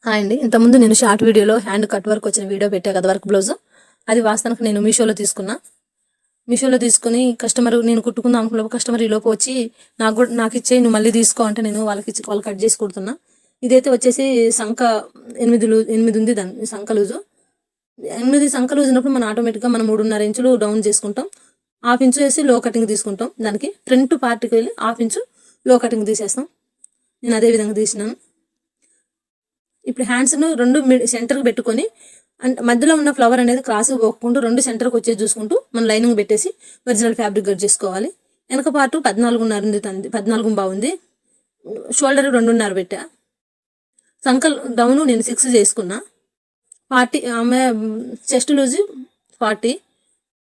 Hi అండి. ఇంతకుముందు నేను షార్ట్ వీడియోలో హ్యాండ్ కట్ వర్క్ వచ్చిన వీడియో పెట్టా కదా, వర్క్ బ్లౌజ్. అది వాస్తవానికి నేను మీషోలో తీసుకున్నా. మీషోలో తీసుకుని నేను కుట్టుకుందాం అనుకున్న కస్టమర్ ఈలోపు వచ్చి నాకు ఇచ్చే, నువ్వు మళ్ళీ తీసుకో అంటే నేను వాళ్ళు కట్ చేసి కుడుతున్నా. ఇదైతే వచ్చేసి సంఖ 8 ఉంది, దాని సంఖ లూజు 8 సంఖ లూజ్ ఉన్నప్పుడు మనం ఆటోమేటిక్గా మనం 3.5 ఇంచులు డౌన్ చేసుకుంటాం. 1/2 ఇంచు వేసి లో కటింగ్ తీసుకుంటాం. దానికి ఫ్రంట్ పార్ట్కి వెళ్ళి 1/2 ఇంచు లో కటింగ్ తీసేస్తాం. నేను అదే విధంగా తీసినాను. ఇప్పుడు హ్యాండ్స్ను 2 సెంటర్కి పెట్టుకొని, అంటే మధ్యలో ఉన్న ఫ్లవర్ అనేది క్రాస్ పోకుండా 2 సెంటర్కి వచ్చేది చూసుకుంటూ మనం లైనింగ్ పెట్టేసి ఒరిజినల్ ఫ్యాబ్రిక్ కట్ చేసుకోవాలి. వెనక పార్టు 14.5 ఉంది, 14 బాగుంది. షోల్డర్ 2.5 పెట్టా. సంకల్ డౌను నేను 6 చేసుకున్నా. 40 ఆమె చెస్ట్ లూజ్ 40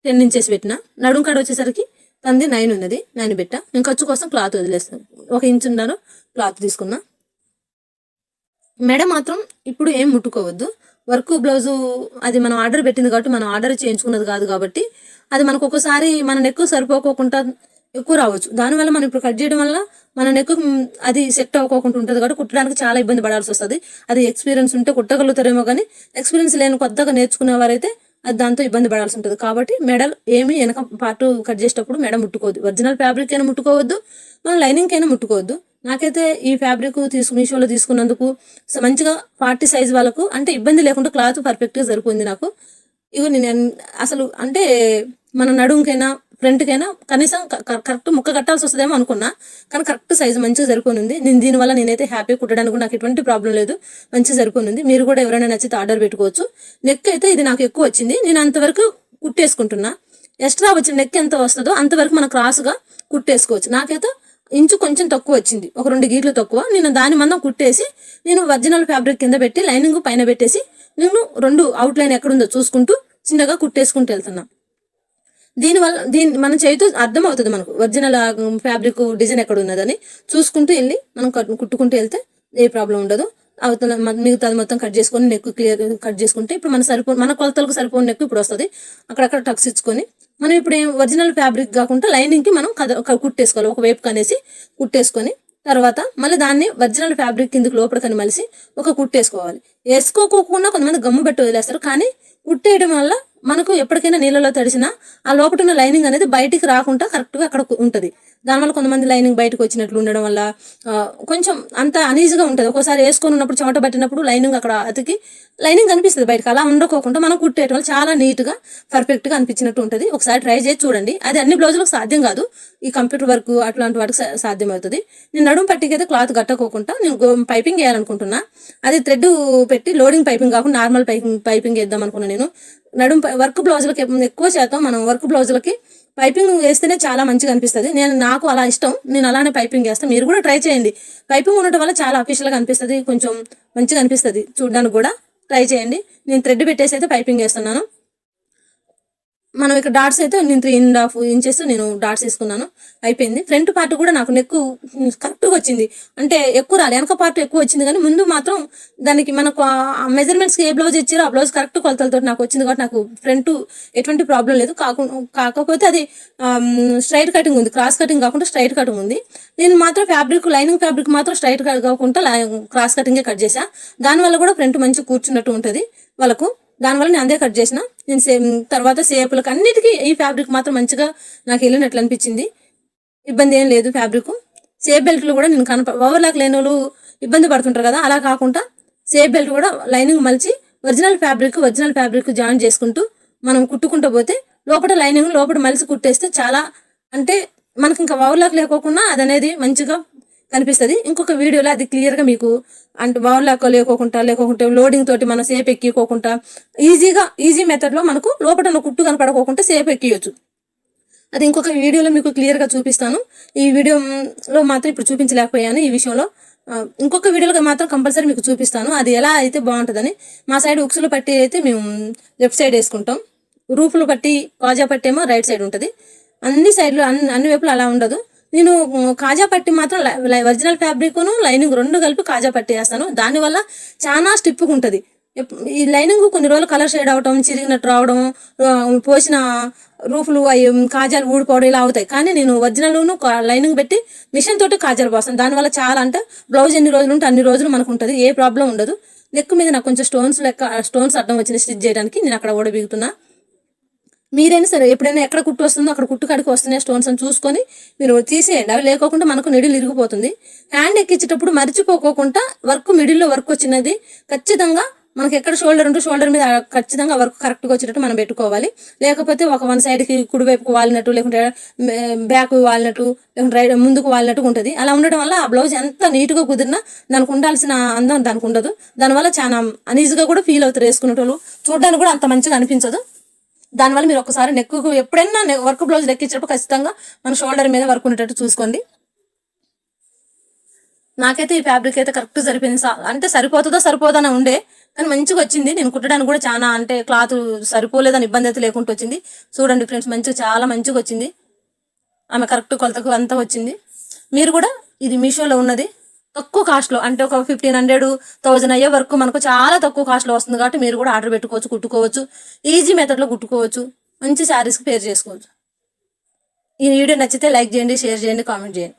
10 ఇంచెస్ పెట్టిన. నడుం కాడ వచ్చేసరికి తంది 9 ఉన్నది, 9 పెట్టా. నేను ఖర్చు కోసం క్లాత్ వదిలేస్తాను. 1 ఇంచున్నర క్లాత్ తీసుకున్నా. మెడ మాత్రం ఇప్పుడు ఏం ముట్టుకోవద్దు. వర్క్ బ్లౌజు అది మనం ఆర్డర్ పెట్టింది కాబట్టి, మనం ఆర్డర్ చేయించుకున్నది కాదు కాబట్టి, అది మనకు ఒక్కోసారి మన నెక్ సరిపోకోకుండా ఎక్కువ రావచ్చు. దానివల్ల మనం ఇప్పుడు కట్ చేయడం వల్ల మన నెక్ అది సెట్ అవ్వకోకుండా ఉంటుంది కాబట్టి కుట్టడానికి చాలా ఇబ్బంది పడాల్సి వస్తుంది. అది ఎక్స్పీరియన్స్ ఉంటే కుట్టగలుగుతారేమో, కానీ ఎక్స్పీరియన్స్ లేని కొత్తగా నేర్చుకునేవారైతే అది దాంతో ఇబ్బంది పడాల్సి ఉంటుంది. కాబట్టి మెడల్ ఏమి వెనక పార్ట్ కట్ చేసేటప్పుడు మెడ ముట్టుకోవద్దు. ఒరిజినల్ ఫ్యాబ్రిక్ అయినా ముట్టుకోవద్దు, మనం లైనింగ్ అయినా ముట్టుకోవద్దు. నాకైతే ఈ ఫ్యాబ్రిక్ మీషోలో తీసుకున్నందుకు మంచిగా 40 సైజ్ వాళ్ళకు అంటే ఇబ్బంది లేకుండా క్లాత్ పర్ఫెక్ట్గా సరిపోయింది నాకు. ఇగో నేను అసలు అంటే మన నడుంకైనా ఫ్రంట్కైనా కనీసం కరెక్ట్ ముక్క కట్టాల్సి వస్తుందేమో అనుకున్నా, కానీ కరెక్ట్ సైజు మంచిగా సరిపోనుంది. దీనివల్ల నేనైతే హ్యాపీ, కుట్టడానికి నాకు ఎటువంటి ప్రాబ్లం లేదు, మంచిగా సరిపోనుంది. మీరు కూడా ఎవరైనా నచ్చితే ఆర్డర్ పెట్టుకోవచ్చు. నెక్ అయితే ఇది నాకు ఎక్కువ వచ్చింది, నేను అంతవరకు కుట్టేసుకుంటున్నా. ఎక్స్ట్రా వచ్చిన నెక్ ఎంత వస్తుందో అంతవరకు మనం క్రాస్గా కుట్టేసుకోవచ్చు. నాకైతే ఇంచు కొంచెం తక్కువ వచ్చింది, ఒక 2 గీట్లు తక్కువ. నేను దాని మందం కుట్టేసి నేను ఒరిజినల్ ఫ్యాబ్రిక్ కింద పెట్టి లైనింగ్ పైన పెట్టేసి నేను 2 అవుట్లైన్ ఎక్కడుందో చూసుకుంటూ చిన్నగా కుట్టేసుకుంటూ వెళ్తున్నా. దీనివల్ల మనం చేయితో అర్థమవుతుంది మనకు ఒరిజినల్ ఫ్యాబ్రిక్ డిజైన్ ఎక్కడ ఉన్నదని చూసుకుంటూ వెళ్ళి మనం కుట్టుకుంటూ వెళ్తే ఏ ప్రాబ్లం ఉండదు. అవతల మిగతాది మొత్తం కట్ చేసుకొని నెక్ క్లియర్ కట్ చేసుకుంటే ఇప్పుడు మన కొలతలకు సరిపోయిన నెక్ ఇప్పుడు వస్తుంది. అక్కడక్కడ టక్స్ ఇచ్చుకొని మనం ఇప్పుడు ఒరిజినల్ ఫ్యాబ్రిక్ కాకుండా లైనింగ్కి మనం కుట్టేసుకోవాలి. ఒకవైపు కనేసి కుట్టేసుకొని తర్వాత మళ్ళీ దాన్ని ఒరిజినల్ ఫ్యాబ్రిక్ కిందకి లోపలికని మలిసి ఒక కుట్టేసుకోవాలి. వేసుకోకుండా కొంతమంది గమ్ము పెట్టి వదిలేస్తారు, కానీ కుట్టేయడం వల్ల మనకు ఎప్పటికైనా నీళ్ళలో తడిసినా ఆ లోపల ఉన్న లైనింగ్ అనేది బయటికి రాకుండా కరెక్ట్గా అక్కడ ఉంటుంది. దానివల్ల కొంతమంది లైనింగ్ బయటకు వచ్చినట్లు ఉండడం వల్ల కొంచెం అంత అనీజీగా ఉంటుంది. ఒక్కోసారి వేసుకొని ఉన్నప్పుడు చెమట పట్టినప్పుడు లైనింగ్ అక్కడ అతికి లైనింగ్ కనిపిస్తుంది బయటకు. అలా ఉండకోకుండా మనం కుట్టేయడం వల్ల చాలా నీట్గా పర్ఫెక్ట్గా అనిపించినట్టు ఉంటుంది. ఒకసారి ట్రై చేసి చూడండి. అది అన్ని బ్లౌజులకు సాధ్యం కాదు, ఈ కంప్యూటర్ వర్క్ అట్లాంటి వాటికి సాధ్యమవుతుంది. నేను నడుము పట్టికి అయితే క్లాత్ కట్టకోకుండా నేను పైపింగ్ వేయాలనుకుంటున్నా. అది థ్రెడ్ పెట్టి లోడింగ్ పైపింగ్ కాకుండా నార్మల్ పైపింగ్ వేద్దాం అనుకున్నా. నేను వర్క్ బ్లౌజులకి ఎక్కువ శాతం మనం వర్క్ బ్లౌజులకి పైపింగ్ వేస్తేనే చాలా మంచిగా అనిపిస్తుంది. నాకు అలా ఇష్టం, నేను అలానే పైపింగ్ వేస్తాను. మీరు కూడా ట్రై చేయండి. పైపింగ్ ఉండటం వల్ల చాలా అఫీషియల్గా అనిపిస్తుంది, కొంచెం మంచిగా అనిపిస్తుంది చూడడానికి కూడా. ట్రై చేయండి. నేను థ్రెడ్ పెట్టేసి అయితే పైపింగ్ వేస్తున్నాను. మనం ఇక్కడ డాట్స్ అయితే నేను 3.5 ఇంచెస్ నేను డాట్స్ వేసుకున్నాను, అయిపోయింది. ఫ్రంట్ పార్ట్ కూడా నాకు నెక్ కరెక్ట్గా వచ్చింది, అంటే ఎక్కువ రాలి. వెనక పార్ట్ ఎక్కువ వచ్చింది, కానీ ముందు మాత్రం దానికి మనకు మెజర్మెంట్స్కి ఏ బ్లౌజ్ ఇచ్చారో ఆ బ్లౌజ్ కరెక్ట్ కొలతలతో నాకు వచ్చింది కాబట్టి నాకు ఫ్రంట్ ఎటువంటి ప్రాబ్లం లేదు. కాకపోతే అది స్ట్రైట్ కటింగ్ ఉంది, క్రాస్ కటింగ్ కాకుండా స్ట్రైట్ కటింగ్ ఉంది. నేను మాత్రం లైనింగ్ ఫ్యాబ్రిక్ మాత్రం స్ట్రైట్ కాకుండా క్రాస్ కటింగే కట్ చేసా. దానివల్ల కూడా ఫ్రంట్ మంచిగా కూర్చున్నట్టు ఉంటుంది వాళ్ళకు. దానివల్ల నేను అందే కట్ చేసిన. నేను తర్వాత షేపులకు అన్నిటికీ ఈ ఫ్యాబ్రిక్ మాత్రం మంచిగా నాకు వెళ్ళినట్లు అనిపించింది. ఇబ్బంది ఏం లేదు. ఫ్యాబ్రిక్ షేప్ బెల్ట్లు కూడా నేను ఓవర్లాక్ లేని వాళ్ళు ఇబ్బంది పడుతుంటారు కదా, అలా కాకుండా షేప్ బెల్ట్ కూడా లైనింగ్ మలిచి ఒరిజినల్ ఫ్యాబ్రిక్ జాయిన్ చేసుకుంటూ మనం కుట్టుకుంటూ పోతే లోపల లైనింగ్ లోపల మలిసి కుట్టేస్తే చాలా, అంటే మనకి ఇంకా ఓవర్లాక్ లేకోకుండా అది అనేది మంచిగా కనిపిస్తుంది. ఇంకొక వీడియోలో అది క్లియర్గా మీకు అంటే ఓవర్లాక్ లేకోకుండా లోడింగ్ తోటి మనం సేప్ ఎక్కికోకుండా ఈజీ మెథడ్లో మనకు లోపల కుట్టు కనపడకోకుండా సేప్ ఎక్కియొచ్చు. అది ఇంకొక వీడియోలో మీకు క్లియర్గా చూపిస్తాను. ఈ వీడియోలో మాత్రం ఇప్పుడు చూపించలేకపోయాను. ఈ విషయంలో ఇంకొక వీడియోలో మాత్రం కంపల్సరీ మీకు చూపిస్తాను, అది ఎలా అయితే బాగుంటుందని. మా సైడ్ ఉక్సులు పట్టి అయితే మేము లెఫ్ట్ సైడ్ వేసుకుంటాం, రూఫ్లు పట్టి కాజా పట్టి ఏమో రైట్ సైడ్ ఉంటుంది. అన్ని సైడ్లు అన్ని వైపులు అలా ఉండదు. నేను కాజా పట్టి మాత్రం ఒరిజినల్ ఫ్యాబ్రిక్ను లైనింగ్ 2 కలిపి కాజా పట్టి వేస్తాను. దానివల్ల చాలా స్టిప్గా ఉంటుంది. ఈ లైనింగ్ కొన్ని రోజులు కలర్ షేడ్ అవడం, చిరిగినట్టు రావడం, పోసిన రూఫ్లు అవి కాజాలు ఊడిపోవడం ఇలా అవుతాయి. కానీ నేను ఒరిజినల్ను లైనింగ్ పెట్టి మిషన్ తోటి కాజాలు పోస్తాను. దానివల్ల చాలా, అంటే బ్లౌజ్ ఎన్ని రోజులు ఉంటే అన్ని రోజులు మనకు ఉంటుంది, ఏ ప్రాబ్లం ఉండదు. నెక్ మీద నాకు కొంచెం స్టోన్స్ అడ్డం వచ్చిన స్టిచ్ చేయడానికి నేను అక్కడ ఓడబీగుతున్నా. మీరైనా సరే ఎప్పుడైనా ఎక్కడ కుట్టు వస్తుందో అక్కడ కుట్టు కాడికి వస్తున్నాయి స్టోన్స్ అని చూసుకొని మీరు తీసేయండి. అవి లేకోకుండా మనకు నిడిల్ ఇరిగిపోతుంది. హ్యాండ్ ఎక్కించేటప్పుడు మర్చిపోకోకుండా మిడిల్లో వర్క్ వచ్చినది ఖచ్చితంగా మనకి ఎక్కడ షోల్డర్ ఉంటే షోల్డర్ మీద ఖచ్చితంగా వర్క్ కరెక్ట్గా వచ్చేటట్టు మనం పెట్టుకోవాలి. లేకపోతే ఒక వన్ సైడ్కి కుడివైపుకు వాలినట్టు, లేకుంటే బ్యాక్ వాలినట్టు, లేకుంటే ముందుకు వాలినట్టు ఉంటుంది. అలా ఉండడం వల్ల ఆ బ్లౌజ్ ఎంత నీట్గా కుదిరినా దానికి ఉండాల్సిన అందం దానికి ఉండదు. దానివల్ల చాలా అనీజీగా కూడా ఫీల్ అవుతారు వేసుకునేటోళ్ళు. చూడడానికి కూడా అంత మంచిగా అనిపించదు. దానివల్ల మీరు ఒకసారి నెక్కు ఎప్పుడైనా వర్క్ బ్లౌజ్ ఎక్కించేటప్పుడు ఖచ్చితంగా మన షోల్డర్ మీద వర్క్ ఉండేటట్టు చూసుకోండి. నాకైతే ఈ ఫ్యాబ్రిక్ అయితే కరెక్ట్ సరిపోయింది. అంటే సరిపోదని ఉండే, కానీ మంచిగా వచ్చింది. నేను కుట్టడానికి కూడా చాలా అంటే క్లాత్ సరిపోలేదని ఇబ్బంది అయితే లేకుండా వచ్చింది. చూడండి ఫ్రెండ్స్, చాలా మంచిగా వచ్చింది. ఆమె కరెక్ట్ కొలతకు అంతా వచ్చింది. మీరు కూడా ఇది మీషోలో ఉన్నది తక్కువ కాస్ట్లో, అంటే ఒక 1500, 1000 అయ్యే వరకు మనకు చాలా తక్కువ కాస్ట్లో వస్తుంది. కాబట్టి మీరు కూడా ఆర్డర్ పెట్టుకోవచ్చు, కుట్టుకోవచ్చు. ఈజీ మెథడ్లో కుట్టుకోవచ్చు. మంచి శారీస్కి పేర్ చేసుకోవచ్చు. ఈ వీడియో నచ్చితే లైక్ చేయండి, షేర్ చేయండి, కామెంట్ చేయండి.